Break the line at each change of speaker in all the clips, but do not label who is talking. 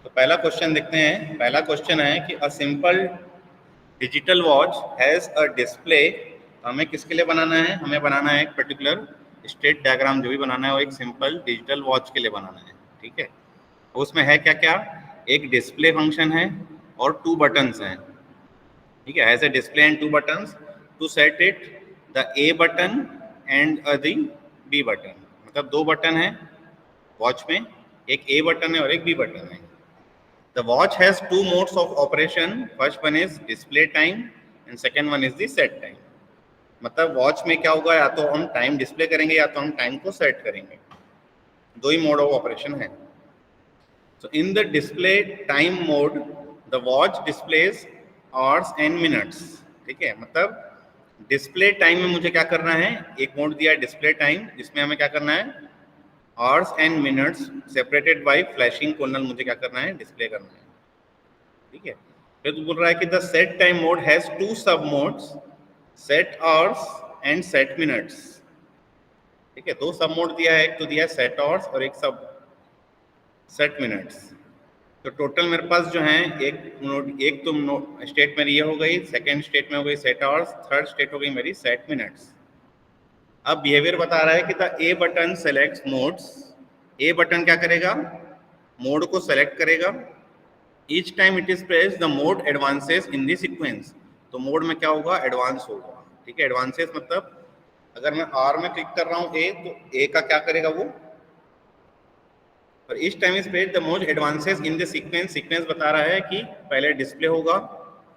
तो पहला क्वेश्चन देखते हैं। पहला क्वेश्चन है कि a simple digital watch has a display. हमें किसके लिए बनाना है? हमें बनाना है एक पर्टिकुलर स्टेट डायग्राम, जो भी बनाना है वो एक सिंपल डिजिटल वॉच के लिए बनाना है। ठीक है, उसमें है क्या क्या? एक डिस्प्ले फंक्शन है और 2 बटन्स हैं। ठीक है, has a display and 2 buttons to set it, the A button and the B button. मतलब 2 बटन है वॉच में, एक ए बटन है और एक बी बटन है। The watch has 2 modes of operation. First one is display time and second one is the set time. मतलब watch में क्या होगा, या तो हम टाइम डिस्प्ले करेंगे या तो हम टाइम को सेट करेंगे। दो ही मोड ऑफ ऑपरेशन है। So in the display time mode, the watch displays hours and minutes. ठीक है, मतलब डिस्प्ले टाइम में मुझे क्या करना है, एक मोड दिया है डिस्प्ले टाइम, जिसमें हमें क्या करना है, hours and minutes separated by flashing कोनल मुझे क्या करना है, डिस्प्ले करना है। ठीक है, फिर तो बोल रहा है कि the set time mode has 2 सब modes, set hours and set minutes. ठीक है, 2 सब मोड दिया है, एक तो दिया है सेट आवर्स और एक सब सेट मिनट्स। तो टोटल मेरे पास जो है एक तो स्टेट मेरी ये हो गई, सेकेंड स्टेट में हो गई सेट आवर्स, थर्ड स्टेट हो गई मेरी सेट मिनट्स। अब बिहेवियर बता रहा है कि the A button select modes. A button क्या करेगा, मोड को सेलेक्ट करेगा। Each time it is press the mode advances in the sequence. तो मोड में क्या होगा, एडवांस होगा। ठीक है, एडवांसेस मतलब अगर मैं आर में क्लिक कर रहा हूँ ए, तो ए का क्या करेगा वो, और each time is press the mode advances in the sequence. Sequence बता रहा है कि पहले डिस्प्ले होगा,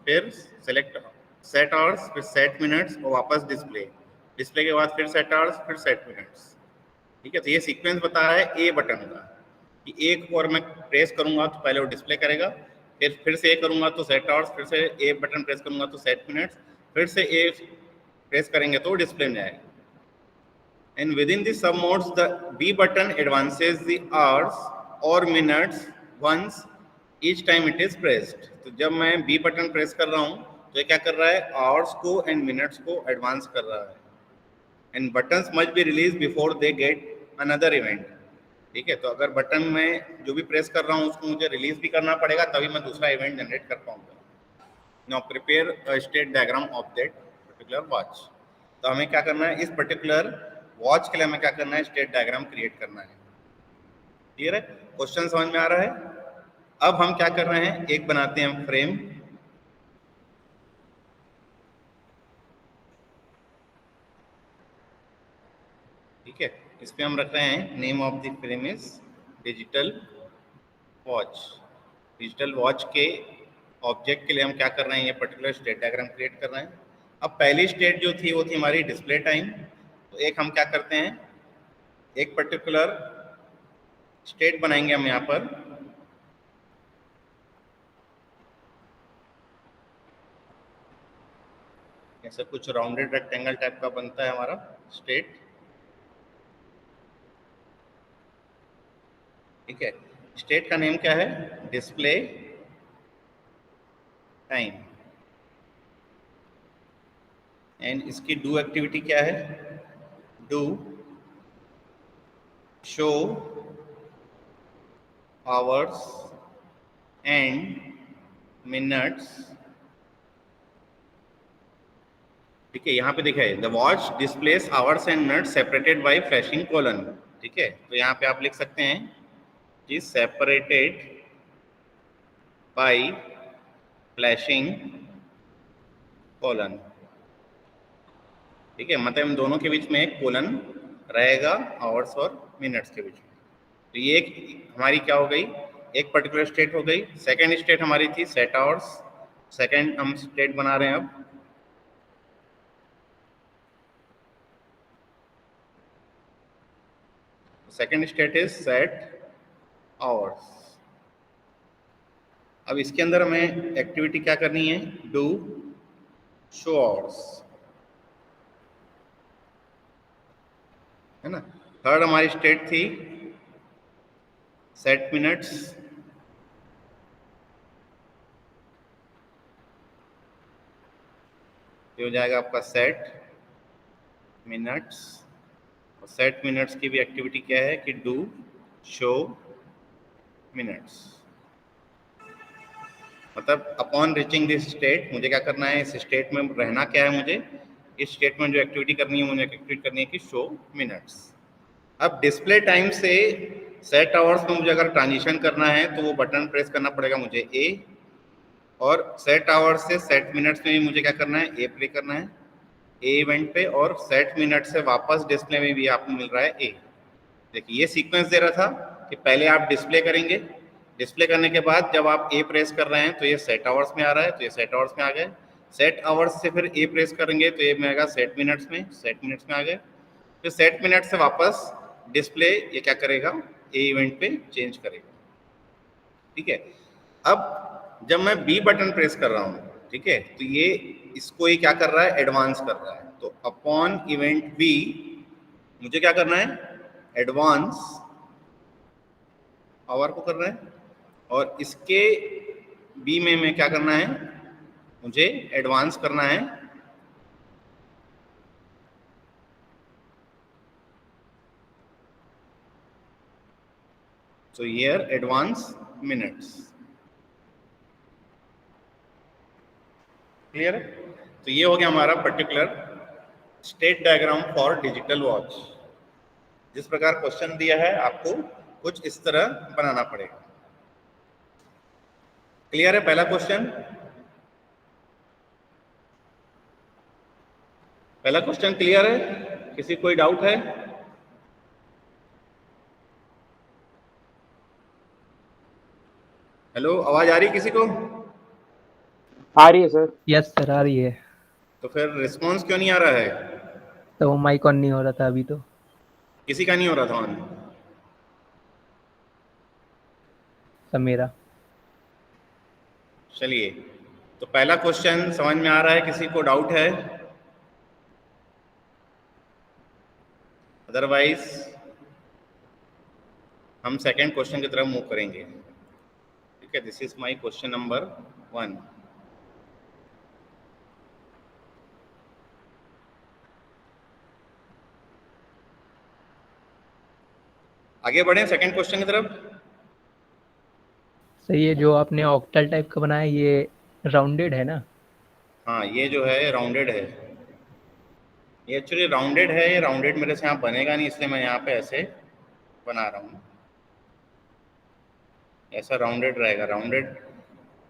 फिर सेलेक्ट सेट आवर्स, फिर सेट मिनट्स और वापस डिस्प्ले, डिस्प्ले के बाद फिर सेट आवर्स, फिर सेट मिनट्स। ठीक है, तो ये सीक्वेंस बता रहा है ए बटन का कि एक को और मैं प्रेस करूंगा तो पहले वो डिस्प्ले करेगा, फिर से ए करूंगा तो सेट आवर्स, फिर से ए बटन प्रेस करूंगा तो सेट मिनट्स, फिर से ए प्रेस करेंगे तो डिस्प्ले में आएगा। And within the sub modes the B button advances the hours और minutes once each time it is pressed. तो जब मैं बी बटन प्रेस कर रहा हूँ तो ये क्या कर रहा है, आवर्स को एंड मिनट्स को एडवांस कर रहा है। And buttons must be release before they get another event. ठीक है, तो अगर बटन में जो भी प्रेस कर रहा हूँ उसको मुझे रिलीज भी करना पड़ेगा, तभी मैं दूसरा इवेंट जनरेट कर पाऊंगा। Now prepare a state diagram of that particular watch. तो हमें क्या करना है, इस पर्टिकुलर वॉच के लिए हमें क्या करना है, स्टेट डायग्राम क्रिएट करना है। क्लियर है, क्वेश्चन समझ में आ रहा है? अब हम क्या कर रहे हैं, एक बनाते हैं फ्रेम। ठीक है, इस पे हम रख रहे हैं name of the frame is digital watch. Digital watch के ऑब्जेक्ट के लिए हम क्या कर रहे हैं, ये पर्टिकुलर स्टेट डायग्राम क्रिएट कर रहे हैं। अब पहली स्टेट जो थी वो थी हमारी डिस्प्ले टाइम। तो एक हम क्या करते हैं, एक पर्टिकुलर स्टेट बनाएंगे हम यहाँ पर। ऐसा कुछ राउंडेड रेक्टेंगल टाइप का बनता है हमारा स्टेट। ठीक है, स्टेट का नेम क्या है, डिस्प्ले टाइम। एंड इसकी डू एक्टिविटी क्या है, do show hours and minutes. ठीक है, यहाँ पे देखा है the watch displace hours and minutes separated by flashing colon. ठीक है, तो यहाँ पे आप लिख सकते हैं कि सेपरेटेड बाय फ्लैशिंग कोलन। ठीक है, मतलब इन दोनों के बीच में एक कोलन रहेगा, आवर्स और मिनट्स के बीच में। तो ये एक हमारी क्या हो गई, एक पर्टिकुलर स्टेट हो गई। सेकेंड स्टेट हमारी थी सेट आवर्स। सेकेंड हम स्टेट बना रहे हैं अब। Second state is set hours. अब इसके अंदर हमें एक्टिविटी क्या करनी है, डू शो आवर्स, है ना। थर्ड हमारी स्टेट थी सेट मिनट्स। ये हो जाएगा आपका सेट मिनट्स। और सेट मिनट्स की भी एक्टिविटी क्या है कि डू शो मिनट्स। मतलब अपॉन रीचिंग दिस स्टेट मुझे क्या करना है, इस स्टेट में रहना क्या है, मुझे इस स्टेट में जो एक्टिविटी करनी है मुझे एक्टिविटी करनी है कि शो मिनट्स। अब डिस्प्ले टाइम से सेट आवर्स में मुझे अगर ट्रांजिशन करना है तो वो बटन प्रेस करना पड़ेगा मुझे ए, और सेट आवर्स से सेट मिनट्स में भी मुझे क्या करना है, ए प्ले करना है ए इवेंट पे, और सेट मिनट से वापस डिस्प्ले में भी आपको मिल रहा है ए। देखिए ये सीक्वेंस दे रहा था कि पहले आप डिस्प्ले करेंगे, डिस्प्ले करने के बाद जब आप ए प्रेस कर रहे हैं तो ये सेट आवर्स में आ रहा है, तो ये सेट आवर्स में आ गए, सेट आवर्स से फिर ए प्रेस करेंगे तो ये में आएगा सेट मिनट्स में, सेट मिनट्स में आ गए, फिर सेट मिनट से वापस डिस्प्ले ये क्या करेगा, ए इवेंट पे चेंज करेगा। ठीक है, अब जब मैं बी बटन प्रेस कर रहा हूँ, ठीक है, तो ये इसको ये क्या कर रहा है, एडवांस कर रहा है, तो अपॉन इवेंट बी मुझे क्या करना है, एडवांस आवर को कर रहा है, और इसके बी में मैं क्या करना है, मुझे एडवांस करना है so here advance minutes। Clear है? तो ये हो गया हमारा particular state diagram for digital watch. जिस प्रकार क्वेश्चन दिया है आपको कुछ इस तरह बनाना पड़ेगा। क्लियर है पहला क्वेश्चन? पहला क्वेश्चन क्लियर है? किसी कोई डाउट है? हेलो, आवाज आ रही किसी को?
आ रही है सर।
यस सर, आ रही है।
तो फिर रिस्पॉन्स क्यों नहीं आ रहा है?
तो वो माइक ऑन नहीं हो रहा था अभी। तो
किसी का नहीं हो रहा था ऑन?
सब मेरा।
चलिए, तो पहला क्वेश्चन समझ में आ रहा है, किसी को डाउट है? अदरवाइज हम सेकंड क्वेश्चन की तरफ मूव करेंगे। ठीक है, this is my question number 1। आगे बढ़े सेकंड क्वेश्चन की तरफ।
सही है, जो आपने ऑक्टल टाइप का बनाया ये राउंडेड है ना?
हाँ, ये जो है राउंडेड है, ये एक्चुअली राउंडेड है, ये राउंडेड मेरे से यहाँ बनेगा नहीं, इसलिए मैं यहाँ पे ऐसे बना रहा हूँ। ऐसा राउंडेड रहेगा, rounded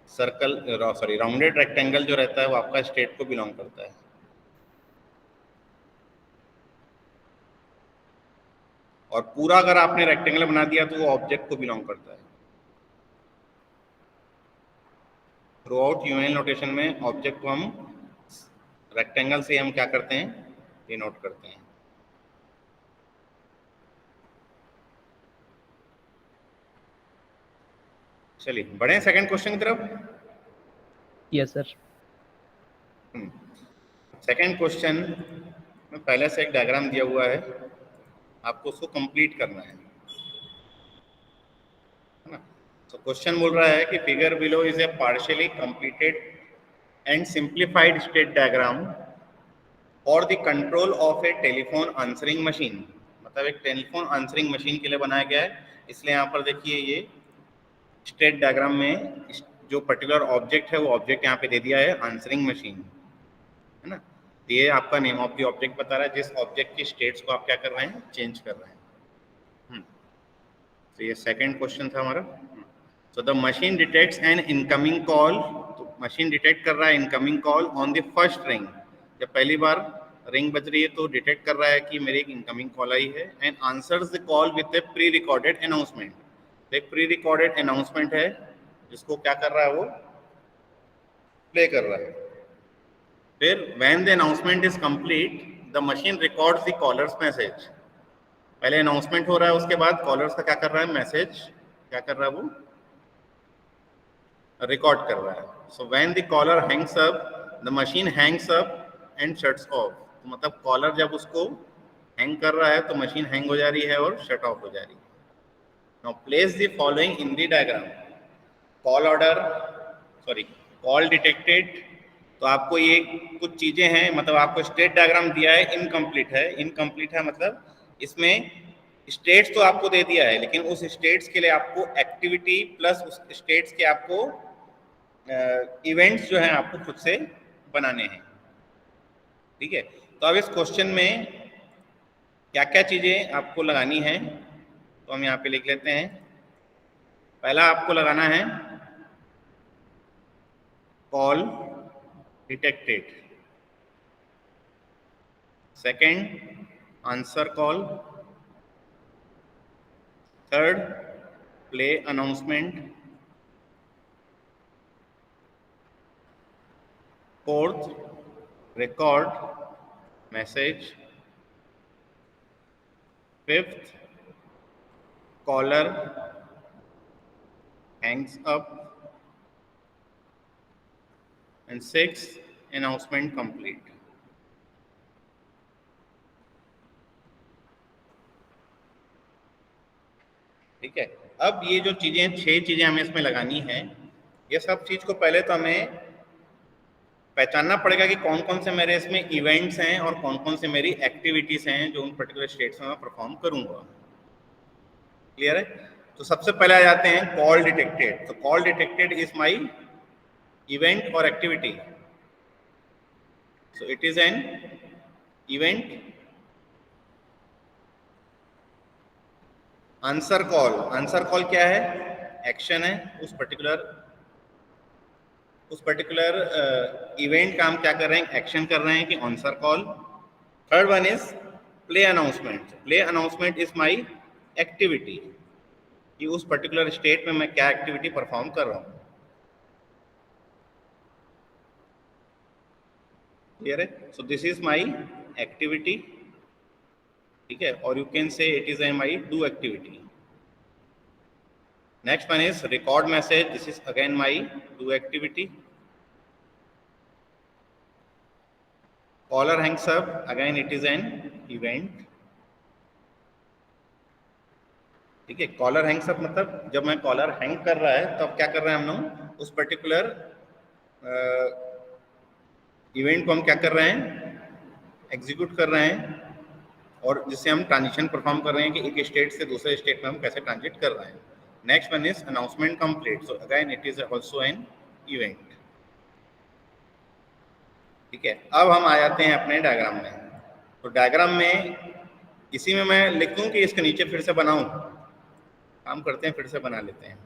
circle, sorry rounded rectangle जो रहता है वो आपका स्टेट को बिलोंग करता है। और पूरा अगर आपने रेक्टेंगल बना दिया तो वो ऑब्जेक्ट को बिलोंग करता है। थ्रू आउट यूएल नोटेशन में ऑब्जेक्ट को हम रेक्टेंगल से हम क्या करते हैं, डिनोट करते हैं। चलिए बढ़े सेकंड क्वेश्चन की तरफ।
Yes sir.
सेकंड क्वेश्चन में पहले से एक डायग्राम दिया हुआ है, आपको उसको कंप्लीट करना है ना। तो क्वेश्चन बोल रहा है कि figure below is a partially completed and simplified state diagram for the control of A telephone answering machine. मतलब एक टेलीफोन आंसरिंग मशीन के लिए बनाया गया है, इसलिए यहाँ पर देखिए ये स्टेट डायग्राम में जो पर्टिकुलर ऑब्जेक्ट है वो ऑब्जेक्ट यहाँ पे दे दिया है आंसरिंग मशीन, है ना। ये आपका नेम ऑफ द ऑब्जेक्ट बता रहा है, जिस ऑब्जेक्ट की स्टेट्स को आप क्या कर रहे हैं, चेंज कर रहे हैं। तो ये सेकंड क्वेश्चन था हमारा। So the machine detects N incoming call, तो मशीन डिटेक्ट कर रहा है incoming call on the first ring. जब पहली बार रिंग बज रही है तो डिटेक्ट कर रहा है कि मेरी एक इनकमिंग कॉल आई है, and answers the call with A pre recorded announcement. एक प्री रिकॉर्डेड अनाउंसमेंट है जिसको क्या कर रहा है, वो प्ले कर रहा है। फिर when the announcement is complete, the machine records the caller's message। पहले अनाउंसमेंट हो रहा है, उसके बाद कॉलर्स का क्या कर रहा है, मैसेज क्या कर रहा है, वो रिकॉर्ड कर रहा है। सो when the caller hangs up, the machine hangs up and shuts off। तो मतलब कॉलर जब उसको हैंग कर रहा है तो मशीन हैंग हो जा रही है और शट ऑफ हो जा रही है। Now place the following in the diagram। Call order, sorry call detected. तो आपको ये कुछ चीजें हैं, मतलब आपको स्टेट डायग्राम दिया है, इनकम्प्लीट है। इनकम्प्लीट है मतलब इसमें स्टेट्स तो आपको दे दिया है, लेकिन उस स्टेट्स के लिए आपको एक्टिविटी प्लस उस स्टेट्स के आपको इवेंट्स जो हैं आपको खुद से बनाने हैं। ठीक है, तो अब इस क्वेश्चन में क्या क्या चीजें आपको लगानी है, तो हम यहाँ पे लिख लेते हैं। पहला आपको लगाना है call detected, second answer call, third play announcement, fourth record message, fifth caller hangs up, and sixth announcement complete. ठीक है, अब ये जो चीजें 6 चीजें हमें इसमें लगानी है, ये सब चीज को पहले तो हमें पहचानना पड़ेगा कि कौन कौन से मेरे इसमें इवेंट्स हैं और कौन कौन से मेरी एक्टिविटीज हैं जो उन पर्टिकुलर स्टेट्स में मैं परफॉर्म करूंगा। क्लियर है? तो सबसे पहले आ जाते हैं कॉल डिटेक्टेड। तो call detected is my event और activity, so it is an event. Answer call, answer call क्या है? एक्शन है, उस पर्टिकुलर इवेंट का हम क्या कर रहे हैं? एक्शन कर रहे हैं कि answer call. Third one is play announcement. Play announcement is my activity, कि उस पर्टिकुलर स्टेट में मैं क्या एक्टिविटी परफॉर्म कर रहा हूं। क्लियर है? So this is my activity. ठीक है, और you can say it is my do activity. Next one is record message, this is again my do activity. Caller hangs up, again it is an event. ठीक है, collar hangs up मतलब जब मैं collar hang कर रहा है तब क्या कर रहे हैं हम लोग? उस पर्टिकुलर इवेंट को हम क्या कर रहे हैं? एग्जीक्यूट कर रहे हैं, और जिससे हम ट्रांजिशन परफॉर्म कर रहे हैं कि एक स्टेट से दूसरे स्टेट में हम कैसे ट्रांजिट कर रहे हैं। Next one is announcement complete, so again it is also an event. ठीक है, अब हम आ जाते हैं अपने डायग्राम में। तो डायग्राम में इसी में मैं लिख दूं कि इसके नीचे फिर से बनाऊं? काम करते हैं, फिर से बना लेते हैं।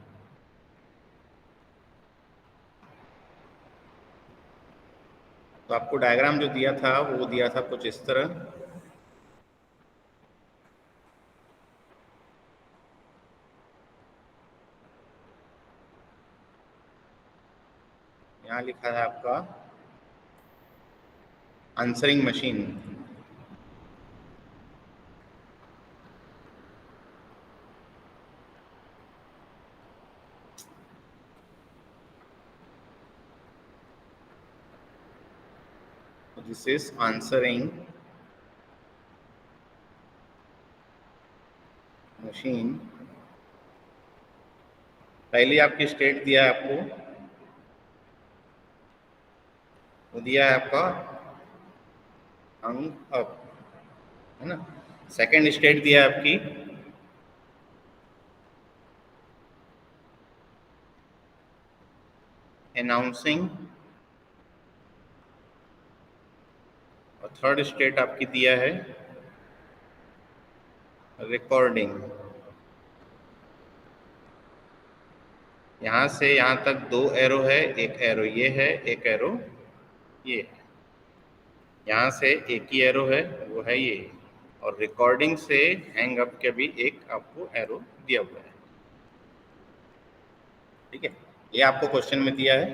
तो आपको डायग्राम जो दिया था वो दिया था कुछ इस तरह। यहाँ लिखा है आपका answering machine. This is answering machine. पहली आपकी स्टेट दिया है आपको, वो दिया है आपका हंग अप, है ना। सेकेंड स्टेट दिया है आपकी अनाउंसिंग, और थर्ड स्टेट आपकी दिया है रिकॉर्डिंग। यहां से यहां तक 2 एरो है, एक एरो ये है, एक एरो ये है। यहाँ से एक ही एरो है, वो है ये, और रिकॉर्डिंग से हैंग अप के भी एक आपको एरो दिया हुआ है। ठीक है, ये आपको क्वेश्चन में दिया है।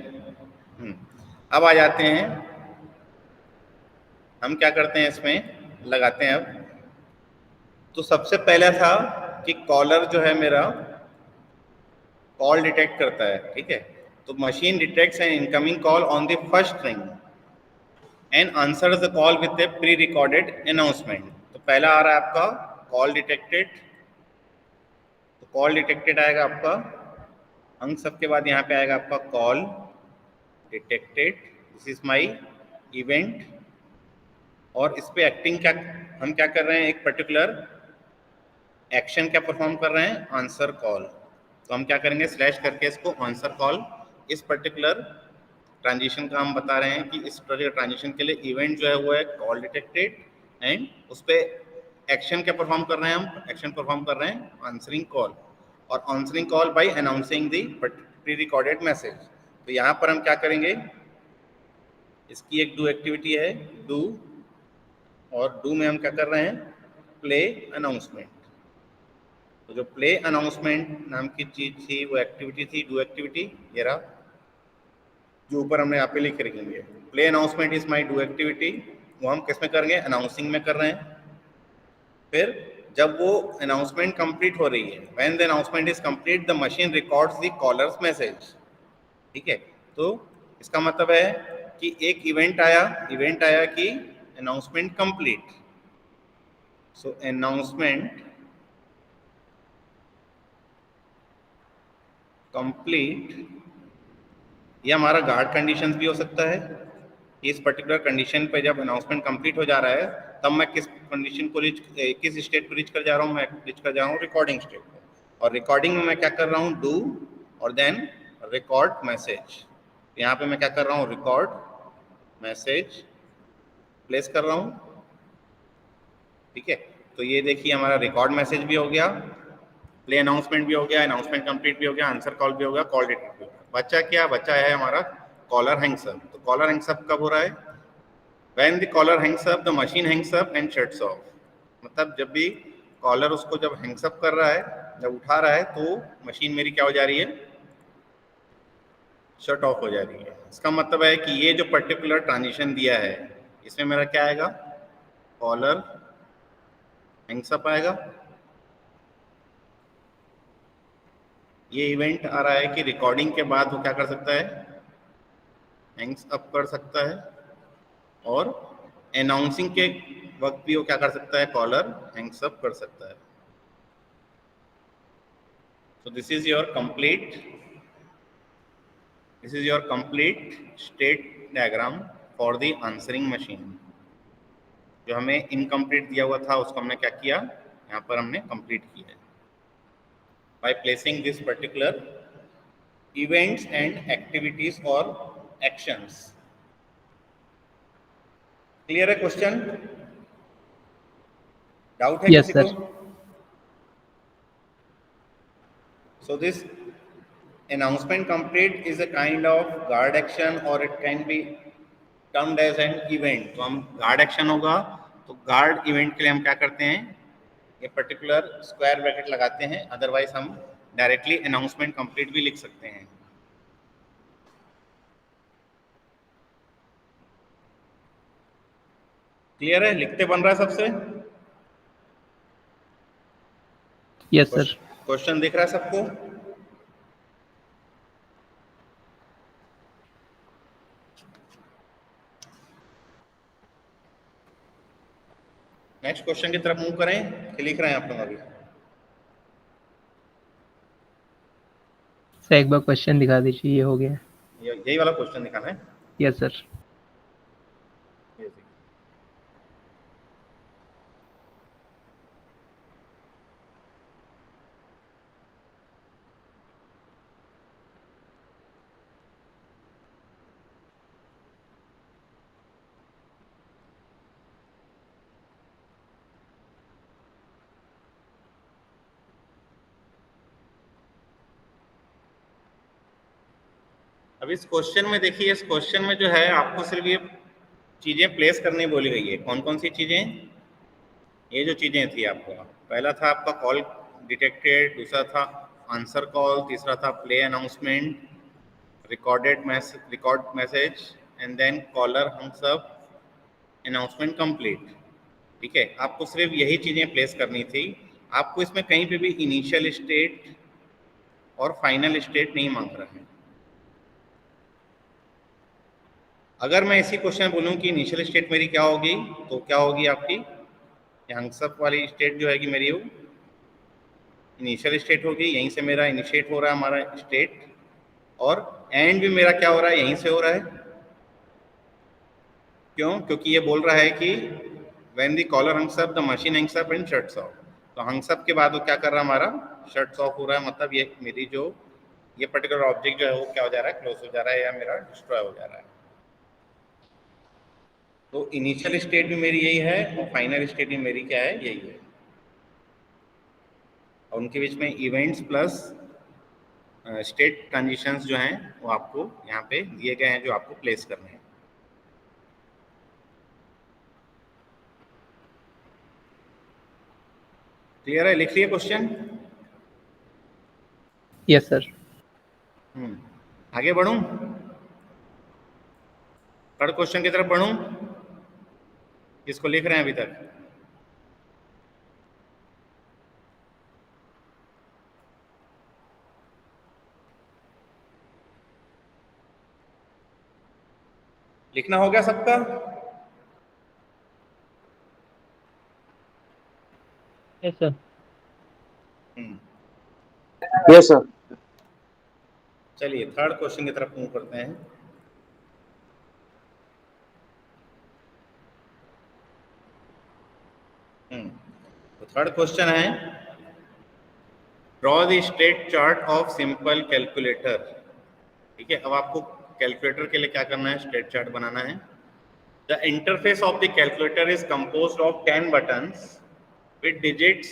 अब आ जाते हैं, हम क्या करते हैं इसमें लगाते हैं। अब तो सबसे पहला था कि कॉलर जो है मेरा कॉल डिटेक्ट करता है। ठीक है, तो machine detects N incoming call on the first ring and answer the call with A pre recorded announcement. तो पहला आ रहा है आपका कॉल डिटेक्टेड, तो कॉल डिटेक्टेड आएगा आपका, अंक सबके बाद यहाँ पे आएगा आपका call detected, this is my event. और इस पे एक्टिंग क्या, हम क्या कर रहे हैं? एक पर्टिकुलर एक्शन क्या परफॉर्म कर रहे हैं? Answer call. तो हम क्या करेंगे? स्लैश करके इसको आंसर कॉल इस पर्टिकुलर ट्रांजिशन का हम बता रहे हैं कि इस पर्टिकुलर ट्रांजिशन के लिए इवेंट जो है वो है कॉल डिटेक्टेड एंड उस पर एक्शन क्या परफॉर्म कर रहे हैं हम, एक्शन परफॉर्म कर रहे हैं आंसरिंग कॉल, और आंसरिंग कॉल बाय अनाउंसिंग दी प्री रिकॉर्डेड मैसेज। तो यहाँ पर हम क्या करेंगे, इसकी एक डू एक्टिविटी है डू, और डू में हम क्या कर रहे हैं प्ले अनाउंसमेंट। तो जो प्ले अनाउंसमेंट नाम की चीज थी वो एक्टिविटी थी डू एक्टिविटी, ये रहा जो ऊपर हमने यहाँ पे लिख रखेंगे। Play announcement is my do activity, वो हम किस में कर रहे हैं अनाउंसिंग में कर रहे हैं। फिर जब वो अनाउंसमेंट कंप्लीट हो रही है, when the announcement is complete the machine records the caller's message. ठीक है, तो इसका मतलब है कि एक इवेंट आया कि अनाउंसमेंट कंप्लीट, सो अनाउंसमेंट कंप्लीट, ये हमारा गार्ड कंडीशन भी हो सकता है। इस पर्टिकुलर कंडीशन पे जब अनाउंसमेंट कंप्लीट हो जा रहा है तब मैं किस कंडीशन को किस स्टेट को रीच कर जा रहा हूँ, मैं रीच कर जा रहा हूँ रिकॉर्डिंग स्टेट को, और रिकॉर्डिंग में मैं क्या कर रहा हूँ डू और देन रिकॉर्ड मैसेज। यहाँ पे मैं क्या कर रहा हूँ रिकॉर्ड मैसेज प्लेस कर रहा हूँ। ठीक है, तो ये देखिए हमारा रिकॉर्ड मैसेज भी हो गया, प्ले अनाउंसमेंट भी हो गया, अनाउंसमेंट कंप्लीट भी हो गया, आंसर कॉल भी हो गया, कॉल डिटेक्ट भी हो गया। बच्चा क्या बच्चा है हमारा कॉलर हैंग्स अप। तो कॉलर हैंग्स अप कब हो रहा है, when the caller hangs up the machine hangs up and shuts off. मतलब जब भी कॉलर उसको जब हैंग्स अप कर रहा है, जब उठा रहा है, तो मशीन मेरी क्या हो जा रही है शट ऑफ हो जा रही है। इसका मतलब है कि ये जो पर्टिकुलर ट्रांजिशन दिया है इसमें मेरा क्या आएगा कॉलर हैंग्स अप आएगा। ये इवेंट आ रहा है कि रिकॉर्डिंग के बाद वो क्या कर सकता है हैंग्स अप कर सकता है, और अनाउंसिंग के वक्त भी वो क्या कर सकता है कॉलर हैंग्स अप कर सकता है। So this is your complete state diagram for the answering machine। जो हमें इनकम्प्लीट दिया हुआ था उसको हमने क्या किया, यहाँ पर हमने कंप्लीट किया है by placing this particular events and activities or actions। Clear है क्वेश्चन, डाउट है
Yes,
किसी
sir.
को? So this announcement complete is a kind of guard action or it can be termed as an event। तो हम guard action होगा तो guard event के लिए हम क्या करते हैं ये पर्टिकुलर स्क्वायर ब्रैकेट लगाते हैं, अदरवाइज हम डायरेक्टली अनाउंसमेंट कंप्लीट भी लिख सकते हैं। क्लियर है, लिखते बन रहा है सबसे?
Yes, sir.
क्वेश्चन दिख रहा है सबको? नेक्स्ट क्वेश्चन की तरफ मूव करें कि लिख रहे हैं आप लोग अभी?
सर एक बार क्वेश्चन दिखा दीजिए, ये हो गया।
यही वाला क्वेश्चन दिखाना है?
Yes sir.
अब इस क्वेश्चन में देखिए, इस क्वेश्चन में जो है आपको सिर्फ ये चीजें प्लेस करनी बोली गई है। कौन कौन सी चीजें? ये जो चीजें थी आपको, पहला था आपका कॉल डिटेक्टेड, दूसरा था आंसर कॉल, तीसरा था play announcement, record message and then caller hangs up, announcement complete. ठीक है, आपको सिर्फ यही चीजें प्लेस करनी थी। आपको इसमें कहीं पे भी इनिशियल स्टेट और फाइनल स्टेट नहीं मांग रहा है। अगर मैं इसी क्वेश्चन में बोलूं कि इनिशियल स्टेट मेरी क्या होगी, तो क्या होगी आपकी हंग्स अप वाली स्टेट जो है मेरी वो इनिशियल स्टेट होगी। यहीं से मेरा इनिशिएट हो रहा है हमारा स्टेट, और एंड भी मेरा क्या हो रहा है यहीं से हो रहा है। क्यों? क्योंकि ये बोल रहा है कि when the caller hangs up the machine hangs up and shuts off. तो हंग्स अप के बाद वो क्या कर रहा है हमारा शट्स ऑफ हो रहा है। मतलब ये मेरी जो ये पर्टिकुलर ऑब्जेक्ट जो है वो क्या हो जा रहा है, क्लोज हो जा रहा है या मेरा डिस्ट्रॉय हो जा रहा है। तो इनिशियल स्टेट भी मेरी यही है और फाइनल स्टेट भी मेरी क्या है, यही है। और उनके बीच में इवेंट्स प्लस स्टेट ट्रांजिशंस जो हैं वो आपको यहाँ पे दिए गए हैं जो आपको प्लेस करने हैं। क्लियर है? लिख लिए क्वेश्चन?
Yes sir.
आगे बढ़ूं, थर्ड क्वेश्चन की तरफ बढ़ूं? किसको लिख रहे हैं अभी तक? लिखना हो गया सबका?
Yes sir.
Yes sir.
चलिए थर्ड क्वेश्चन की तरफ मूव करते हैं। तो थर्ड क्वेश्चन है, draw the state chart of simple calculator. ठीक है, अब आपको कैलकुलेटर के लिए क्या करना है, स्टेट चार्ट बनाना है। The interface of the calculator is composed of 10 buttons with digits,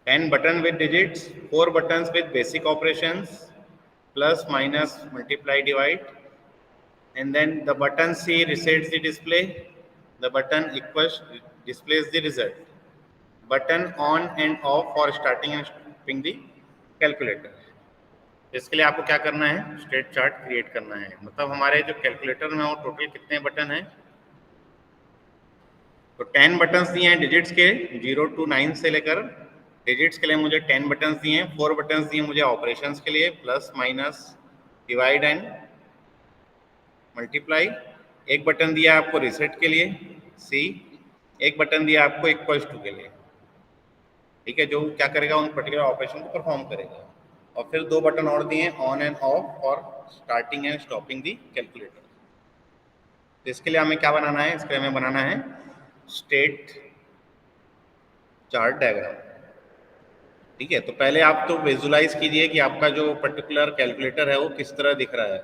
10 button with digits, 4 buttons with basic operations, plus, minus, multiply, divide, and then the button C resets the display, the button equals displays the result, button on and off for starting and stopping the calculator। इसके लिए आपको क्या करना है, state chart create करना है। मतलब हमारे जो कैलकुलेटर में वो टोटल कितने बटन हैं, तो 10 बटन्स दिए हैं डिजिट्स के 0 to 9 से लेकर, डिजिट्स के लिए मुझे 10 बटन्स दिए हैं, 4 बटन्स दिए मुझे ऑपरेशंस के लिए, plus, minus, divide and multiply. एक बटन दिया आपको रिसेट के लिए सी, एक बटन दिया आपको इक्वल्स टू के लिए। ठीक है, जो क्या करेगा, उन पर्टिकुलर ऑपरेशन को परफॉर्म करेगा। और फिर 2 बटन और दिए ऑन एंड ऑफ और starting and stopping the calculator. तो इसके लिए हमें क्या बनाना है, इसके लिए हमें बनाना है स्टेट चार्ट डायग्राम। ठीक है, तो पहले आप तो विजुलाइज कीजिए कि आपका जो पर्टिकुलर कैलकुलेटर है वो किस तरह दिख रहा है।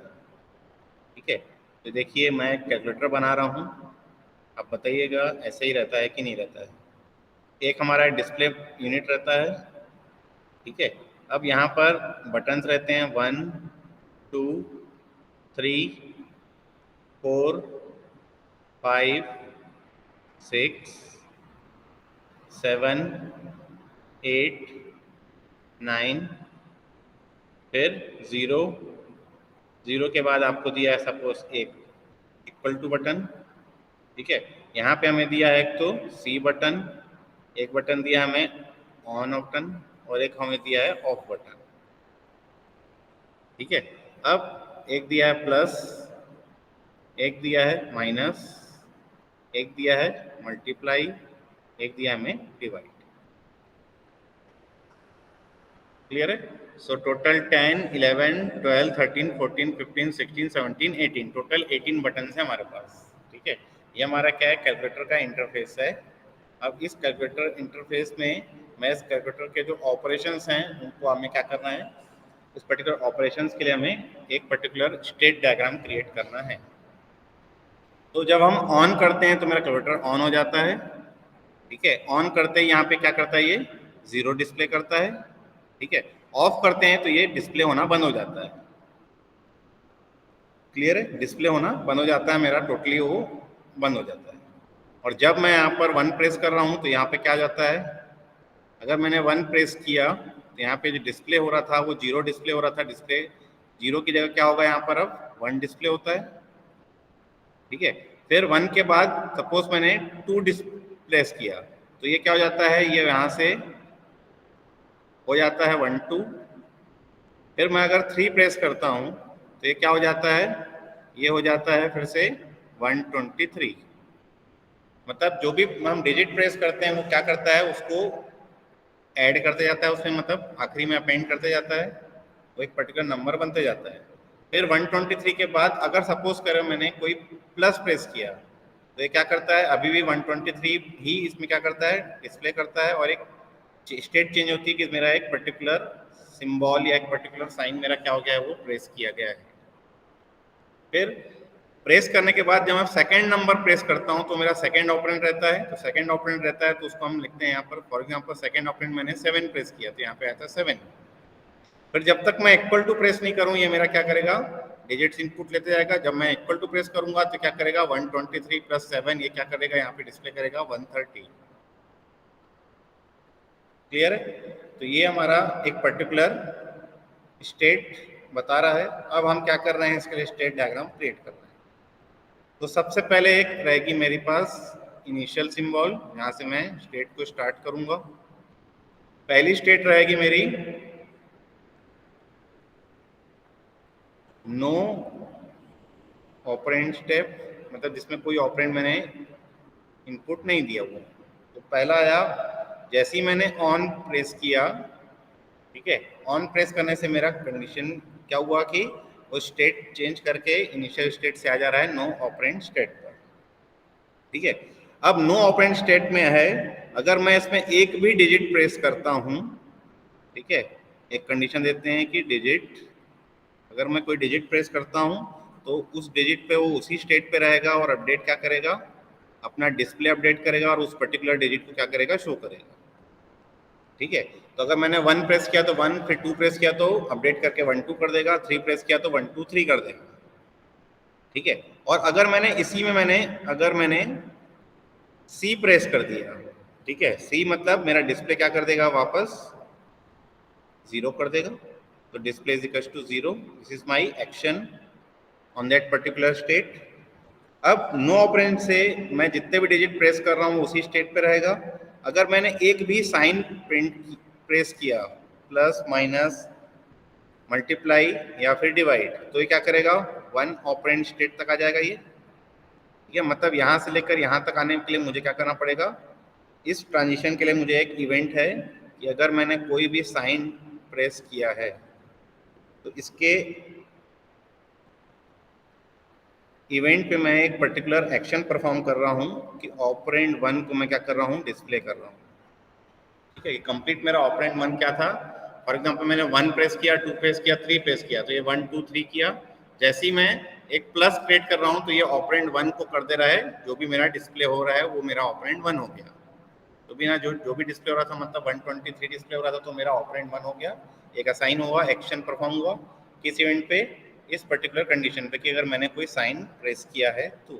ठीक है, तो देखिए मैं कैलकुलेटर बना रहा हूँ, आप बताइएगा ऐसे ही रहता है कि नहीं रहता है। एक हमारा डिस्प्ले यूनिट रहता है। ठीक है, अब यहाँ पर बटन्स रहते हैं 1 2 3 4 5 6 7 8 9, फिर 0 0 के बाद आपको दिया है सपोज एक इक्वल टू बटन। ठीक है, यहाँ पे हमें दिया है एक तो सी बटन, एक बटन दिया हमें ऑन बटन और एक हमें दिया है ऑफ बटन। ठीक है, अब एक दिया है प्लस, एक दिया है माइनस, एक दिया है मल्टीप्लाई, एक दिया हमें डिवाइड। क्लियर है? सो टोटल 10 11 12 13 14 15 16 17 18, टोटल 18 बटन है हमारे पास। ठीक है, ये हमारा क्या है, कैलकुलेटर का इंटरफेस है। अब इस कैलकुलेटर इंटरफेस में मैं इस कैलकुलेटर के जो ऑपरेशंस हैं उनको हमें क्या करना है, उस पर्टिकुलर ऑपरेशंस के लिए हमें एक पर्टिकुलर स्टेट डायग्राम क्रिएट करना है। तो जब हम ऑन करते हैं तो मेरा कैलकुलेटर ऑन हो जाता है। ठीक है, ऑन करते ही यहाँ पे क्या करता है, ये 0 डिस्प्ले करता है। ठीक है, ऑफ करते हैं तो ये डिस्प्ले होना बंद हो जाता है। क्लियर है? डिस्प्ले होना बंद हो जाता है मेरा, टोटली वो बंद हो जाता है। और जब मैं यहाँ पर 1 प्रेस कर रहा हूँ तो यहाँ पे क्या जाता है, अगर मैंने 1 प्रेस किया तो यहाँ पे जो डिस्प्ले हो रहा था वो 0 डिस्प्ले हो रहा था, डिस्प्ले 0 की जगह क्या होगा, यहाँ पर अब 1 डिस्प्ले होता है। ठीक है, फिर 1 के बाद सपोज मैंने 2 प्रेस किया तो ये क्या हो जाता है, ये यहाँ से हो जाता है 1 2। फिर मैं अगर 3 प्रेस करता हूँ तो ये क्या हो जाता है, ये हो जाता है फिर से 123। मतलब जो भी हम डिजिट प्रेस करते हैं वो क्या करता है, उसको ऐड करते जाता है उसमें, मतलब आखिरी में अपेंड करते जाता है, वो एक पर्टिकुलर नंबर बनते जाता है। फिर 123 के बाद अगर सपोज करें मैंने कोई प्लस प्रेस किया तो ये क्या करता है, अभी भी 123 ही इसमें क्या करता है, डिस्प्ले करता है और एक स्टेट चेंज होती है कि मेरा एक पर्टिकुलर सिंबल या एक पर्टिकुलर साइन मेरा क्या हो गया है, वो प्रेस किया गया है। फिर प्रेस करने के बाद जब मैं सेकंड नंबर प्रेस करता हूं तो मेरा सेकंड ऑपरेंड रहता है, तो सेकंड ऑपरेंड रहता है तो उसको हम लिखते हैं यहाँ पर, फॉर एग्जांपल सेकंड ऑपरेंड मैंने 7 प्रेस किया तो यहाँ पे आता है 7। फिर जब तक मैं इक्वल टू प्रेस नहीं करूं ये मेरा क्या करेगा, डिजिट्स इनपुट लेते जाएगा। जब मैं इक्वल टू प्रेस करूंगा तो क्या करेगा, 123 प्लस 7 ये क्या करेगा, यहाँ पे डिस्प्ले करेगा 130। क्लियर है? तो ये हमारा एक पर्टिकुलर स्टेट बता रहा है। अब हम क्या कर रहे हैं, इसके लिए स्टेट डायग्राम क्रिएट कर रहे हैं। तो सबसे पहले एक रहेगी मेरे पास इनिशियल सिंबल, यहाँ से मैं स्टेट को स्टार्ट करूंगा। पहली स्टेट रहेगी मेरी नो ऑपरेंड स्टेप, मतलब जिसमें कोई ऑपरेंड मैंने इनपुट नहीं दिया हुआ। तो पहला आया, जैसे ही मैंने ऑन प्रेस किया, ठीक है, ऑन प्रेस करने से मेरा कंडीशन क्या हुआ कि वो स्टेट चेंज करके इनिशियल स्टेट से आ जा रहा है नो ऑपरेंड स्टेट पर। ठीक है, अब नो ऑपरेंड स्टेट में है, अगर मैं इसमें एक भी डिजिट प्रेस करता हूं, ठीक है, एक कंडीशन देते हैं कि डिजिट, अगर मैं कोई डिजिट प्रेस करता हूं तो उस डिजिट पे वो उसी स्टेट पे रहेगा और अपडेट क्या करेगा, अपना डिस्प्ले अपडेट करेगा और उस पर्टिकुलर डिजिट को क्या करेगा, शो करेगा। ठीक है, तो अगर मैंने 1 प्रेस किया तो 1, फिर 2 प्रेस किया तो अपडेट करके 1 2 कर देगा, 3 प्रेस किया तो 1 2 3 कर देगा। ठीक है, और अगर मैंने इसी में अगर मैंने C प्रेस कर दिया, ठीक है, C मतलब मेरा डिस्प्ले क्या कर देगा, वापस 0 कर देगा। तो display is equal to 0, this is my action on that particular state. अब नो ऑपरेंड से मैं जितने भी डिजिट प्रेस कर रहा हूँ उसी स्टेट पे रहेगा। अगर मैंने एक भी साइन प्रेस किया, प्लस माइनस मल्टीप्लाई या फिर डिवाइड, तो ये क्या करेगा, 1 ऑपरेंड स्टेट तक आ जाएगा ये। ठीक है, मतलब यहाँ से लेकर यहाँ तक आने के लिए मुझे क्या करना पड़ेगा, इस ट्रांजिशन के लिए मुझे एक इवेंट है कि अगर मैंने कोई भी साइन प्रेस किया है तो इसके इवेंट पे मैं एक पर्टिकुलर एक्शन परफॉर्म कर रहा हूँ कि ऑपरेंड 1 को मैं क्या कर रहा हूँ, डिस्प्ले कर रहा हूँ। ठीक है, ये कंप्लीट मेरा ऑपरेंड 1 क्या था, फॉर एग्जांपल मैंने 1 प्रेस किया, 2 प्रेस किया, 3 प्रेस किया, तो ये 1 2 3 किया। जैसे ही मैं एक प्लस क्रिएट कर रहा हूँ तो ये ऑपरेंड 1 को कर दे रहा है, जो भी मेरा डिस्प्ले हो रहा है वो मेरा ऑपरेंड 1 हो गया। तो बिना जो भी डिस्प्ले हो रहा था, मतलब 123 डिस्प्ले हो रहा था, तो मेरा ऑपरेंड 1 हो गया। एक असाइन हुआ, एक्शन परफॉर्म हुआ किस इवेंट पे, इस पर्टिकुलर कंडीशन पे कि अगर मैंने कोई साइन प्रेस किया है तो।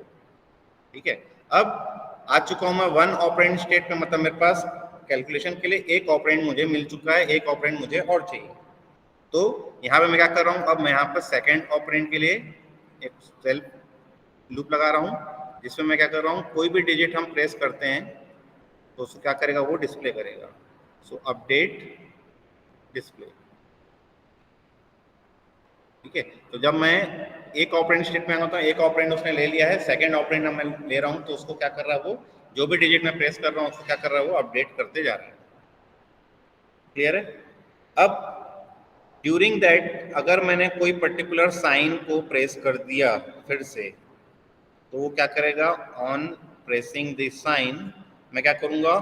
ठीक है, अब आ चुका हूं मैं 1 ऑपरेंड स्टेट में, मतलब मेरे पास कैलकुलेशन के लिए एक ऑपरेंड मुझे मिल चुका है, एक ऑपरेंड मुझे और चाहिए। तो यहाँ पे मैं क्या कर रहा हूँ, अब मैं यहाँ पर सेकेंड ऑपरेंड के लिए एक सेल्फ लूप लगा रहा हूँ, जिसमें मैं क्या कर रहा हूँ, कोई भी डिजिट हम प्रेस करते हैं तो उसको क्या करेगा, वो डिस्प्ले करेगा। सो अपडेट डिस्प्ले। ठीक है, तो जब मैं एक ऑपरेंड स्टेट में आता हूँ, एक ऑपरेंड उसने ले लिया है, सेकंड ऑपरेंड मैं ले रहा हूँ, तो उसको क्या कर रहा है, वो जो भी डिजिट मैं प्रेस कर रहा हूँ उसको क्या कर रहा है, वो अपडेट करते जा रहा है। क्लियर है? अब ड्यूरिंग दैट अगर मैंने कोई पर्टिकुलर साइन को प्रेस कर दिया फिर से, तो वो क्या करेगा, ऑन प्रेसिंग दिस साइन मैं क्या करूंगा,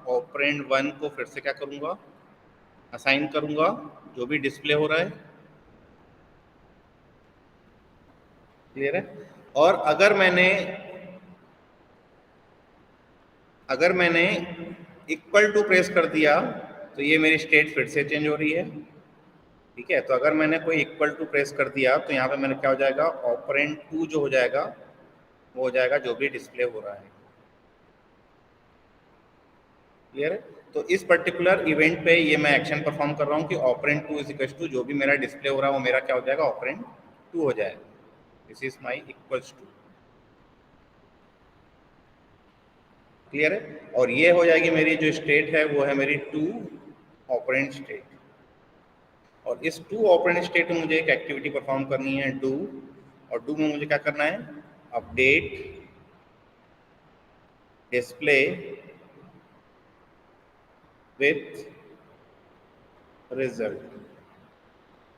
ऑपरेंड 1 को फिर से क्या करूंगा, असाइन करूंगा जो भी डिस्प्ले हो रहा है। क्लियर है? और अगर मैंने इक्वल टू प्रेस कर दिया तो ये मेरी स्टेट फिर से चेंज हो रही है। ठीक है, तो अगर मैंने कोई इक्वल टू प्रेस कर दिया तो यहाँ पे मैंने क्या हो जाएगा, ऑपरेंड 2 जो हो जाएगा वो हो जाएगा जो भी डिस्प्ले हो रहा है। क्लियर है? तो इस पर्टिकुलर इवेंट पे ये मैं एक्शन परफॉर्म कर रहा हूँ कि ऑपरेंड 2 इज इक्वल टू जो भी मेरा डिस्प्ले हो रहा है वो मेरा क्या हो जाएगा, ऑपरेंड 2 हो जाएगा। This is my equals to. Clear है? और ये हो जाएगी मेरी जो स्टेट है वो है मेरी 2 ऑपरेंड स्टेट। और इस 2 ऑपरेंड स्टेट में मुझे एक एक्टिविटी परफॉर्म करनी है डू, और डू में मुझे क्या करना है, अपडेट डिस्प्ले विथ रिजल्ट।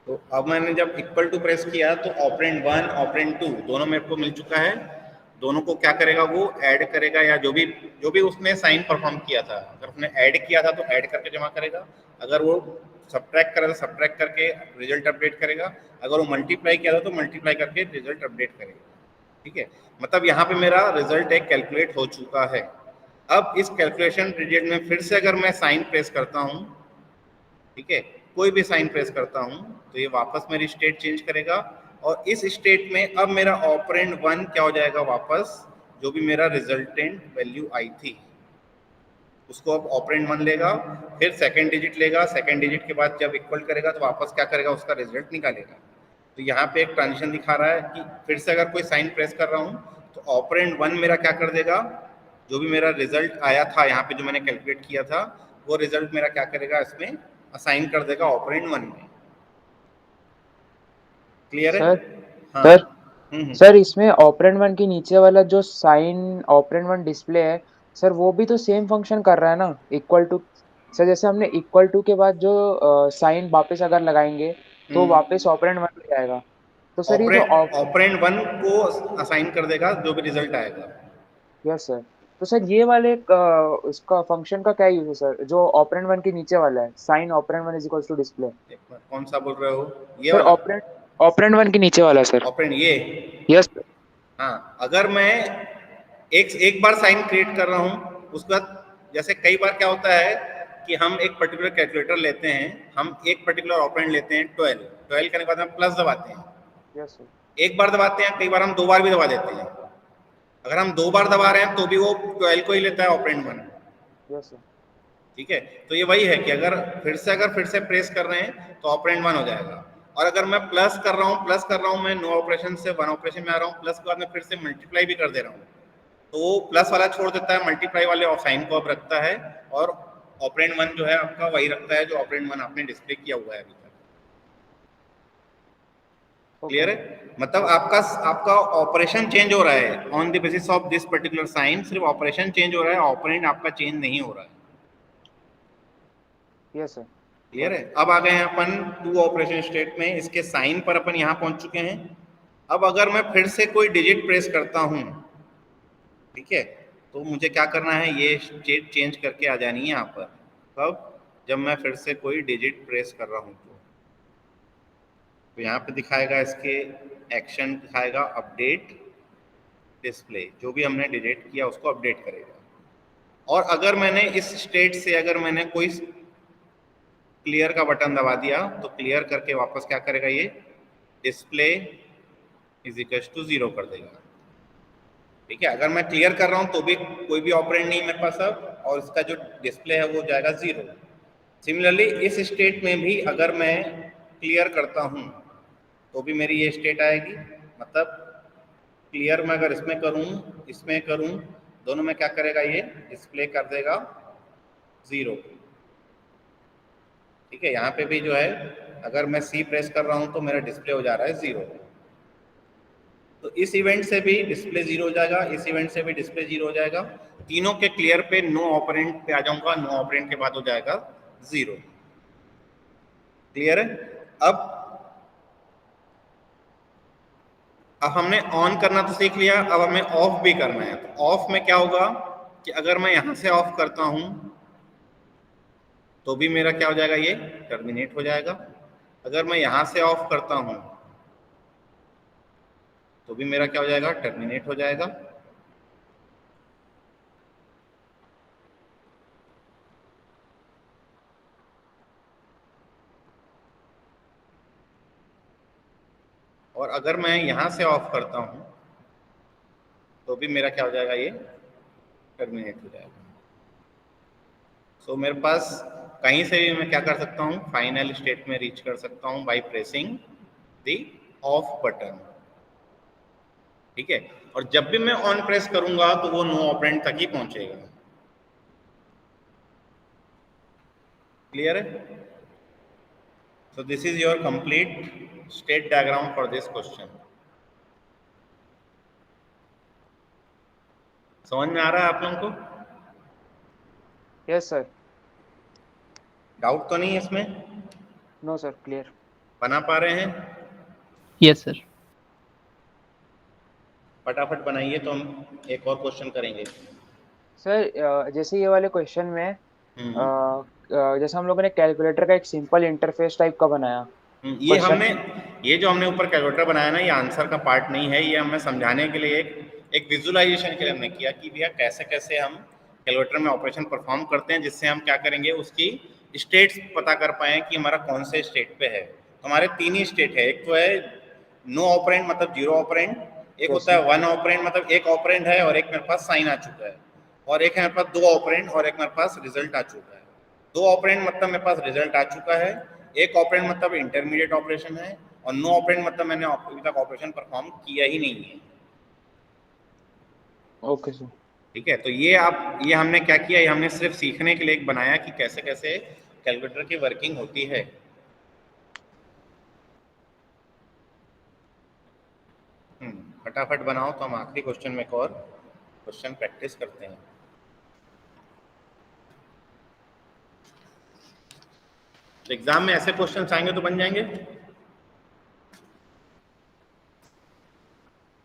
तो अब मैंने जब इक्वल टू प्रेस किया तो ऑपरेंड 1 ऑपरेंड 2 दोनों मेरे को मिल चुका है। दोनों को क्या करेगा, वो ऐड करेगा, या जो भी उसने साइन परफॉर्म किया था, अगर उसने ऐड किया था तो ऐड करके जमा करेगा, अगर वो सब्ट्रैक्ट करा तो सब्ट्रैक्ट करके रिजल्ट अपडेट करेगा, अगर वो मल्टीप्लाई किया था तो मल्टीप्लाई करके रिजल्ट अपडेट करेगा। ठीक है, मतलब यहाँ पे मेरा रिजल्ट एक कैलकुलेट हो चुका है। अब इस कैलकुलेशन पीरियड में फिर से अगर मैं साइन प्रेस करता हूँ, ठीक है, कोई भी साइन प्रेस करता हूँ तो ये वापस मेरी स्टेट चेंज करेगा, और इस स्टेट में अब मेरा ऑपरेंड 1 क्या हो जाएगा, वापस जो भी मेरा रिजल्टेंट वैल्यू आई थी उसको अब ऑपरेंड 1 लेगा, फिर सेकंड डिजिट लेगा, सेकंड डिजिट के बाद जब इक्वल करेगा तो वापस क्या करेगा, उसका रिजल्ट निकालेगा। तो यहाँ पे एक ट्रांजिशन दिखा रहा है कि फिर से अगर कोई साइन प्रेस कर रहा हूँ तो ऑपरेंड 1 मेरा क्या कर देगा, जो भी मेरा रिजल्ट आया था यहाँ पे जो मैंने कैलकुलेट किया था वो रिजल्ट मेरा क्या करेगा, इसमें असाइन कर देगा ऑपरेंड 1 में। क्लियर है?
सर
हाँ।
सर सर इसमें ऑपरेंड 1 के नीचे वाला जो साइन ऑपरेंड 1 डिस्प्ले है सर, वो भी तो सेम फंक्शन कर रहा है ना, इक्वल टू। सर जैसे हमने इक्वल टू के बाद जो साइन वापस अगर लगाएंगे तो वापस ऑपरेंड 1 में जाएगा। तो सर ये जो
ऑपरेंड 1 को असाइन कर देगा जो भी रिजल्ट आएगा।
Yes sir. तो सर ये वाले इसका फंक्शन का क्या यूज है सर, जो ऑपरेंड 1 के नीचे वाला है, sign operand 1 is equals to display.
कौन सा बोल रहे हो, ये
सर
वाला?
ऑपरेंड ऑपरेंड 1 के नीचे वाला सर।
ऑपरेंड ये?
Yes sir.
हाँ, अगर मैं एक बार साइन क्रिएट कर रहा हूँ उसके बाद, जैसे कई बार क्या होता है कि हम एक पर्टिकुलर कैलकुलेटर लेते हैं, हम एक पर्टिकुलर ऑपरेंड लेते हैं 12 करने के बाद हम प्लस दबाते हैं,
यस सर।
एक बार दबाते हैं, कई बार हम 2 बार भी दबा देते हैं। अगर हम 2 बार दबा रहे हैं तो भी वो 12 को ही लेता है ऑपरेंड 1।
Yes sir.
ठीक है, तो ये वही है कि अगर फिर से प्रेस कर रहे हैं तो ऑपरेंड 1 हो जाएगा, और अगर मैं प्लस कर रहा हूँ मैं नो ऑपरेशन से 1 ऑपरेशन में आ रहा हूँ, प्लस के बाद में फिर से मल्टीप्लाई भी कर दे रहा हूँ तो वो प्लस वाला छोड़ देता है, मल्टीप्लाई वाले साइन को अब रखता है, और ऑपरेंड 1 जो है आपका वही रखता है जो ऑपरेंड 1 आपने डिस्प्ले किया हुआ है अभी तक। क्लियर है? मतलब आपका ऑपरेशन चेंज हो रहा है on the basis of this particular sign, सिर्फ ऑपरेशन चेंज हो रहा है, ऑपरेंड आपका चेंज नहीं हो रहा है।
Yes sir.
क्लियर है? अब आ गए हैं अपन 2 ऑपरेशन स्टेट में, इसके साइन पर अपन यहाँ पहुंच चुके हैं। अब अगर मैं फिर से कोई डिजिट प्रेस करता हूं, ठीक है, तो मुझे क्या करना है, ये स्टेट चेंज करके आ जानी है यहाँ पर। कब? जब मैं फिर से कोई डिजिट प्रेस कर रहा हूँ तो यहाँ पे दिखाएगा, इसके एक्शन दिखाएगा अपडेट डिस्प्ले, जो भी हमने डिलीट किया उसको अपडेट करेगा। और अगर मैंने इस स्टेट से अगर मैंने कोई क्लियर का बटन दबा दिया तो क्लियर करके वापस क्या करेगा, ये डिस्प्ले इज इक्वल टू 0 कर देगा। ठीक है, अगर मैं क्लियर कर रहा हूं तो भी कोई भी ऑपरेंड नहीं मेरे पास अब, और इसका जो डिस्प्ले है वो जाएगा 0। सिमिलरली इस स्टेट में भी अगर मैं क्लियर करता हूं तो भी मेरी ये स्टेट आएगी, मतलब क्लियर में अगर इसमें करूं दोनों में क्या करेगा, ये डिस्प्ले कर देगा 0। ठीक है, यहाँ पे भी जो है अगर मैं C प्रेस कर रहा हूं तो मेरा डिस्प्ले हो जा रहा है 0। तो इस इवेंट से भी डिस्प्ले 0 हो जाएगा, इस इवेंट से भी डिस्प्ले 0 हो जाएगा। तीनों के क्लियर पे नो ऑपरेंड पे आ जाऊंगा, नो ऑपरेंड के बाद हो जाएगा 0। क्लियर है? अब हमने ऑन करना तो सीख लिया, अब हमें ऑफ भी करना है। तो ऑफ में क्या होगा कि अगर मैं यहां से ऑफ करता हूं तो भी मेरा क्या हो जाएगा, ये टर्मिनेट हो जाएगा। अगर मैं यहां से ऑफ करता हूं तो भी मेरा क्या हो जाएगा, टर्मिनेट हो जाएगा। और अगर मैं यहां से ऑफ करता हूं तो भी मेरा क्या हो जाएगा, ये टर्मिनेट हो जाएगा। सो मेरे पास कहीं से भी मैं क्या कर सकता हूं, फाइनल स्टेट में रीच कर सकता हूं by pressing the off button. ठीक है, और जब भी मैं ऑन प्रेस करूंगा तो वो नो ऑपरेंड तक ही पहुंचेगा। क्लियर है? So this is your complete state diagram for this question. समझ में आ रहा है आप लोगों को?
Yes sir.
डाउट तो नहीं है इसमें?
No sir, clear.
बना पा रहे हैं?
Yes sir.
फटाफट बनाइए तो हम एक और क्वेश्चन करेंगे।
सर जैसे ये वाले क्वेश्चन में जैसे हम लोगों ने कैलकुलेटर का एक सिंपल इंटरफेस टाइप का बनाया
ये
क्वेश्चन।
हमने, ये जो हमने ऊपर कैलकुलेटर बनाया ना, ये आंसर का पार्ट नहीं है, ये हमें समझाने के लिए एक विजुअलाइजेशन के लिए हमने किया कि भैया कैसे कैसे हम कैलकुलेटर में ऑपरेशन परफॉर्म करते हैं, जिससे हम क्या करेंगे, उसकी स्टेट्स पता कर पाए कि हमारा कौन से स्टेट पे है। तो हमारे तीन ही स्टेट है, एक तो है नो ऑपरेंड मतलब जीरो ऑपरेंड, एक
यस
होता है वन ऑपरेंड मतलब एक ऑपरेंड है और एक मेरे पास साइन आ चुका है, और एक है मेरे पास दो ऑपरेंड और एक मेरे पास रिजल्ट आ चुका है। दो ऑपरेंड मतलब मेरे पास रिजल्ट आ चुका है, एक ऑपरेंड मतलब इंटरमीडिएट ऑपरेशन है, और नो ऑपरेंड मतलब मैंने अभी तक ऑपरेशन परफॉर्म किया ही नहीं है।
Okay sir.
ठीक है, तो ये हमने क्या किया, ये हमने सिर्फ सीखने के लिए एक बनाया कि कैसे कैसे कैलकुलेटर की वर्किंग होती है। फटाफट बनाओ, तो हम आखिरी क्वेश्चन में एक और क्वेश्चन प्रैक्टिस करते हैं। तो एग्जाम में ऐसे क्वेश्चन आएंगे तो बन जाएंगे।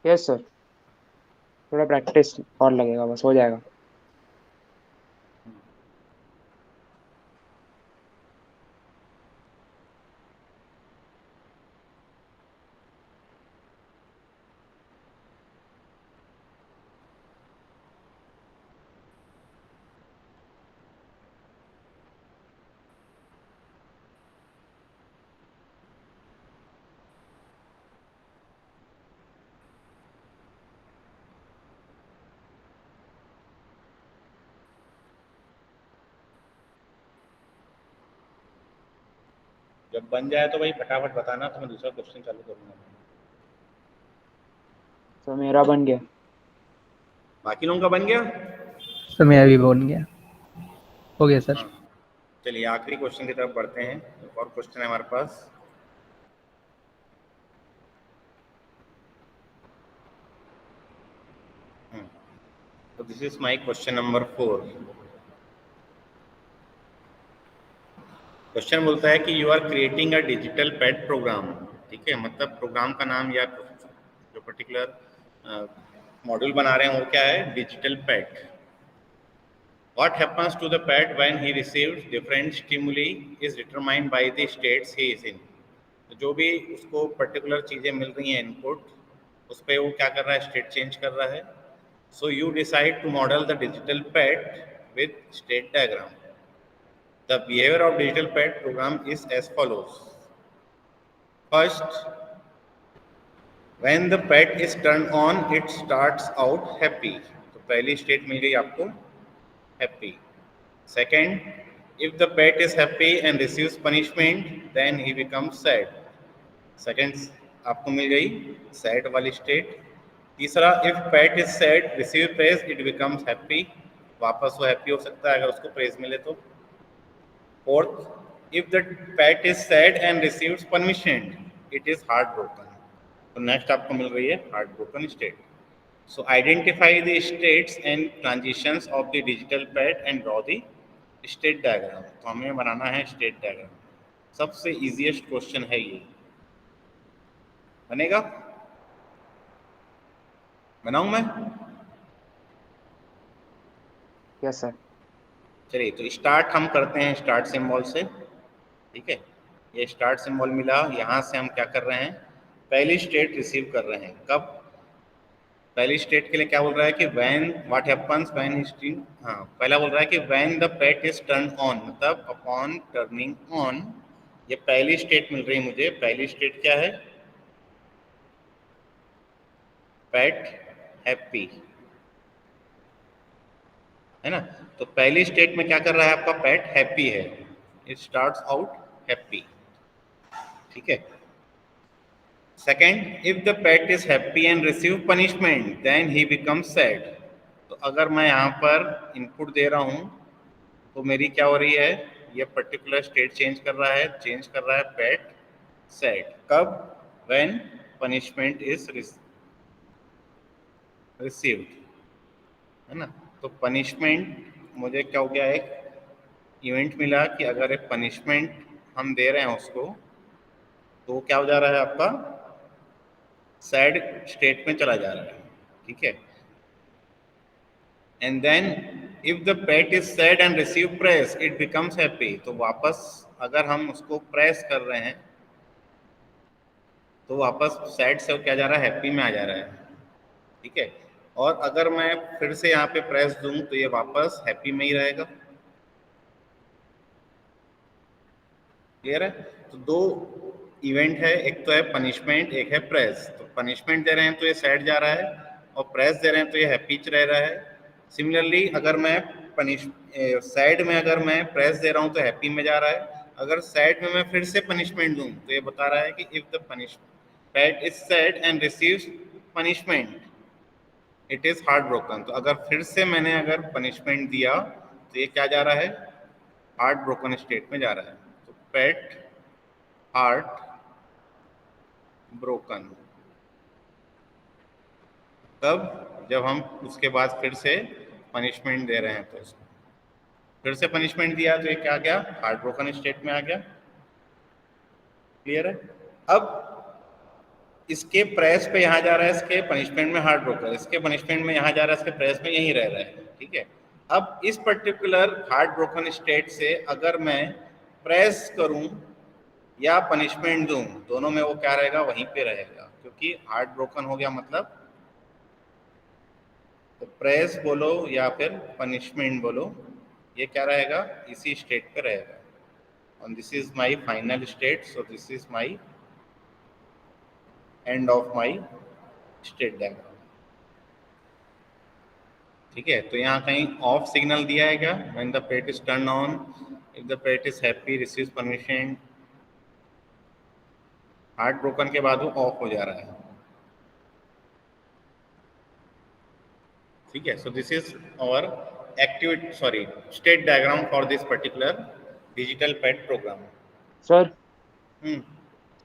यस सर, थोड़ा प्रैक्टिस और लगेगा, बस हो जाएगा।
जब बन जाए तो भाई फटाफट बताना, तो मैं दूसरा क्वेश्चन चालू करूंगा।
तो मेरा बन गया।
बाकी लोगों का बन गया।
तो मेरा भी बन गया, हो गया सर।
हाँ, चलिए आखिरी क्वेश्चन की तरफ बढ़ते हैं। एक और क्वेश्चन है हमारे पास। तो this is my question number 4। Question बोलता है कि you are creating a digital pet program. ठीक है, मतलब प्रोग्राम का नाम या जो पर्टिकुलर मॉड्यूल बना रहे हैं वो क्या है, digital pet. What happens to the pet when he receives different stimuli is determined by the states he is in. तो जो भी उसको पर्टिकुलर चीज़ें मिल रही हैं इनपुट, उस पर वो क्या कर रहा है, स्टेट चेंज कर रहा है। So you decide to model the digital pet with state diagram. The behaviour of digital pet program is as follows. First, when the pet is turned on it starts out happy। तो पहली state मिल गई आपको, happy। Second, if the pet is happy and receives punishment, then he becomes sad। Second आपको मिल गई sad वाली state. तीसरा, if pet is sad, receive praise, it becomes happy। वापस वो happy हो सकता है अगर उसको praise मिले तो। Fourth, if the pet is sad and receives punishment, it is heartbroken। तो नेक्स्ट आपको मिल रही है heartbroken state। So identify the states and transitions of the digital pet and draw the state diagram। तो हमें बनाना है state diagram. सबसे easiest question है ये, बनेगा? बनाऊं मैं?
Yes sir.
चलिए, तो स्टार्ट हम करते हैं स्टार्ट सिंबल से। ठीक है, ये स्टार्ट सिंबल मिला, यहाँ से हम क्या कर रहे हैं, पहली स्टेट रिसीव कर रहे हैं। कब? पहली स्टेट के लिए क्या बोल रहा है कि when what happens when he still, हाँ पहला बोल रहा है कि when the pet is turn on, मतलब अपॉन टर्निंग ऑन। ये पहली स्टेट मिल रही है मुझे। पहली स्टेट क्या है, पेट हैप्पी, है ना। तो पहली स्टेट में क्या कर रहा है आपका पेट हैप्पी है, इट स्टार्ट्स आउट हैप्पी। ठीक है। Second, if the pet is happy and receive punishment then he become sad. तो अगर मैं यहाँ पर इनपुट दे रहा हूँ तो मेरी क्या हो रही है, ये पर्टिकुलर स्टेट चेंज कर रहा है, पेट सैड। कब? व्हेन पनिशमेंट इज रिसीव्ड, है ना। तो पनिशमेंट मुझे क्या हो गया, एक इवेंट मिला कि अगर एक पनिशमेंट हम दे रहे हैं उसको, तो क्या हो जा रहा है आपका, सैड स्टेट में चला जा रहा है। ठीक है। And then if the pet is sad and receive praise it becomes happy, तो वापस अगर हम उसको प्रेस कर रहे हैं तो वापस सैड से क्या जा रहा है, हैप्पी में आ जा रहा है, ठीक है। और अगर मैं फिर से यहाँ पे प्रेस दूं तो ये वापस हैप्पी में ही रहेगा। क्लियर है? तो दो इवेंट है, एक तो है पनिशमेंट, एक है प्रेस। तो पनिशमेंट दे रहे हैं तो ये सैड जा रहा है, और प्रेस दे रहे हैं तो ये हैप्पी रह रहा है। सिमिलरली अगर मैं सैड में अगर मैं प्रेस दे रहा हूँ तो हैप्पी में जा रहा है, अगर सैड में मैं फिर से पनिशमेंट दूं तो ये बता रहा है कि if the pet is sad and receives punishment it is heart broken. तो अगर फिर से मैंने अगर पनिशमेंट दिया तो ये क्या जा रहा है, हार्ट ब्रोकन स्टेट में जा रहा है। तो पेट हार्ट ब्रोकन तब जब हम उसके बाद फिर से पनिशमेंट दे रहे हैं, तो इसको फिर से पनिशमेंट दिया तो ये क्या गया, हार्ट ब्रोकन स्टेट में आ गया। क्लियर है? अब इसके प्रेस पे यहाँ जा रहा है, इसके पनिशमेंट में हार्ट ब्रोकन, इसके पनिशमेंट में यहाँ जा रहा है, इसके प्रेस में यहीं रह रहा है, ठीक है। अब इस पर्टिकुलर हार्ट ब्रोकन स्टेट से अगर मैं प्रेस करूं या पनिशमेंट दूं, दोनों में वो क्या रहेगा, वहीं पे रहेगा, क्योंकि हार्ट ब्रोकन हो गया मतलब। तो प्रेस बोलो या फिर पनिशमेंट बोलो, ये क्या रहेगा, इसी स्टेट पे रहेगा। और this is my final state, so this is my end of my state diagram. ठीक है, तो यहाँ कहीं ऑफ सिग्नल दिया है क्या, when the pet is turn on, if the pet is happy receives permission, heart broken के बाद वो ऑफ हो जा रहा है। ठीक है, so this is our activity sorry state diagram for this particular digital pet program.
Sir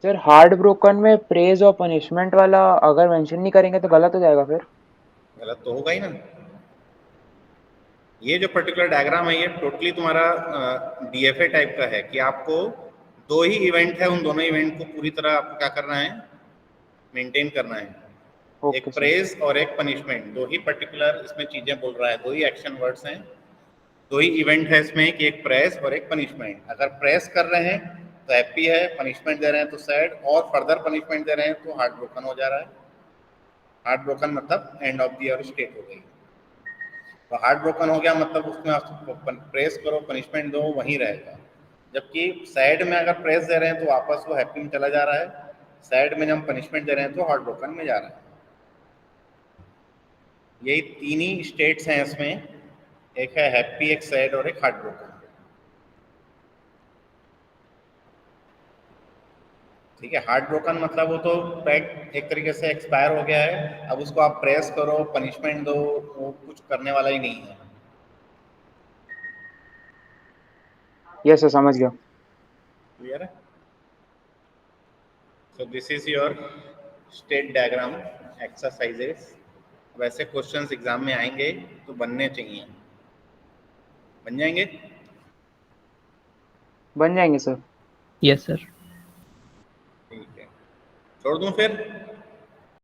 sir heart broken में प्रेज और पनिशमेंट वाला अगर मेंशन नहीं करेंगे तो गलत हो जाएगा फिर?
गलत तो होगा ही ना। ये जो पर्टिकुलर डायग्राम है ये टोटली तुम्हारा डीएफए टाइप का है कि आपको दो ही इवेंट है, उन दोनों इवेंट को पूरी तरह आपको क्या करना है, मेंटेन करना है। एक
ओके सर।
प्रेज और एक पनिशमेंट, दो ही पर्टिकुलर इसमें चीजें बोल रहा है, दो ही एक्शन वर्ड्स हैं, दो ही इवेंट है इसमें कि एक प्रेस और एक पनिशमेंट। अगर प्रेस कर रहे हैं तो हैप्पी है, पनिशमेंट दे रहे हैं तो सैड, और फर्दर पनिशमेंट दे रहे हैं तो हार्ट ब्रोकन हो जा रहा है। हार्ट ब्रोकन मतलब एंड ऑफ द स्टेट हो गई। तो हार्ट ब्रोकन हो गया मतलब उसमें आप प्रेस करो पनिशमेंट दो वहीं रहेगा, जबकि सैड में अगर प्रेस दे रहे हैं तो वापस वो हैप्पी में चला जा रहा है, सैड में जब पनिशमेंट दे रहे हैं तो हार्ट ब्रोकन में जा रहा है। यही तीन ही स्टेट्स हैं इसमें, एक है हैप्पी, एक सैड और एक हार्ट ब्रोकन। ठीक है, हार्ट ब्रोकन मतलब वो तो पेट एक तरीके से एक्सपायर हो गया है, अब उसको आप प्रेस करो पनिशमेंट दो वो कुछ करने वाला ही नहीं है।
यस सर, समझ गया।
क्लियर है? So this is your state diagram exercises. वैसे क्वेश्चंस एग्जाम में आएंगे तो बनने चाहिए, बन जाएंगे?
बन जाएंगे सर।
Yes sir.
ठीक है, छोड़ दूं फिर?